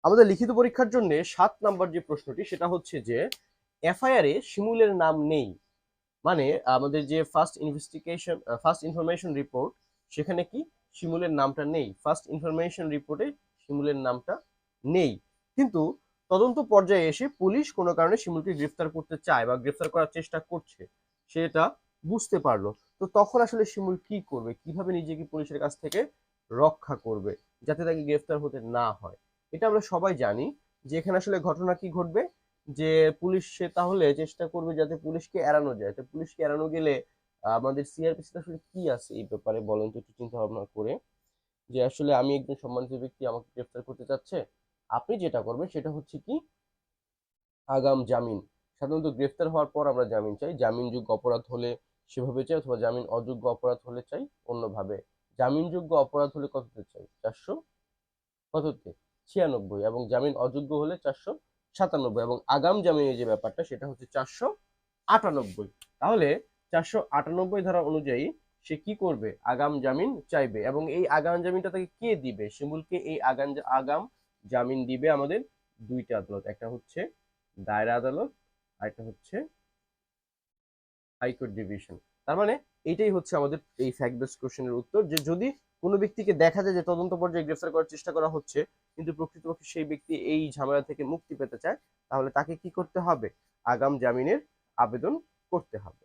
আমাদের লিখিত পরীক্ষার জন্য 7 নাম্বার যে প্রশ্নটি সেটা হচ্ছে যে এফআইআর এ শিমুলের নাম নেই, মানে আমাদের যে ফার্স্ট ইনফরমেশন রিপোর্ট সেখানে কি শিমুলের নামটা নেই, ফার্স্ট ইনফরমেশন রিপোর্টে শিমুলের নামটা নেই, কিন্তু তদন্ত পর্যায়ে এসে পুলিশ কোনো কারণে শিমুলকে গ্রেফতার করতে চায় বা গ্রেফতার করার চেষ্টা করছে, সেটা বুঝতে পারলো। তো তখন আসলে শিমুল কি করবে, কিভাবে নিজেকে পুলিশের কাছ থেকে রক্ষা করবে যাতে তাকে গ্রেফতার হতে না হয়? এটা আমরা সবাই জানি যে এখানে আসলে ঘটনা কি ঘটবে, যে পুলিশ সে তাহলে চেষ্টা করবে যাতে পুলিশকে এড়ানো যায়। তো পুলিশকে এড়ানো গেলে আমাদের সিআরপিসি আসলে কি আছে এই ব্যাপারে বলেন তো একটু চিন্তা ভাবনা করে, যে আসলে আমি একজন সম্মানিত ব্যক্তি, আমাকে গ্রেফতার করতে চাচ্ছে, আপনি যেটা করবেন সেটা হচ্ছে কি আগাম জামিন। সাধারণত গ্রেফতার হওয়ার পর আমরা জামিন চাই, জামিনযোগ্য অপরাধ হলে সেভাবে চাই, অথবা জামিন অযোগ্য অপরাধ হলে চাই অন্যভাবে। জামিনযোগ্য অপরাধ হলে কততে চাই? 400 কততে? 96। এবং জামিন অযোগ্য হলে 497, এবং আগাম জামিনের যে ব্যাপারটা সেটা হচ্ছে 498। তাহলে 498 ধারা অনুযায়ী সে কি করবে? আগাম জামিন চাইবে, এবং এই আগাম জামিনটা তাকে কে দিবে? শিমুলকে এই আগাম জামিন দিবে আমাদের দুইটা আদালত, একটা হচ্ছে দায়রা আদালত আর একটা হচ্ছে হাইকোর্ট ডিভিশন। তার মানে এইটাই হচ্ছে আমাদের এই ফ্যাক্ট বেসড কোশ্চেনের উত্তর, যে যদি কোনো ব্যক্তিকে দেখা যায় যে তদন্ত পর্যায়ে গ্রেফতার করার চেষ্টা করা হচ্ছে কিন্তু প্রকৃতপক্ষে সেই ব্যক্তি এই ঝামেলা থেকে মুক্তি পেতে চায়, তাহলে তাকে কি করতে হবে? আগাম জামিনের আবেদন করতে হবে।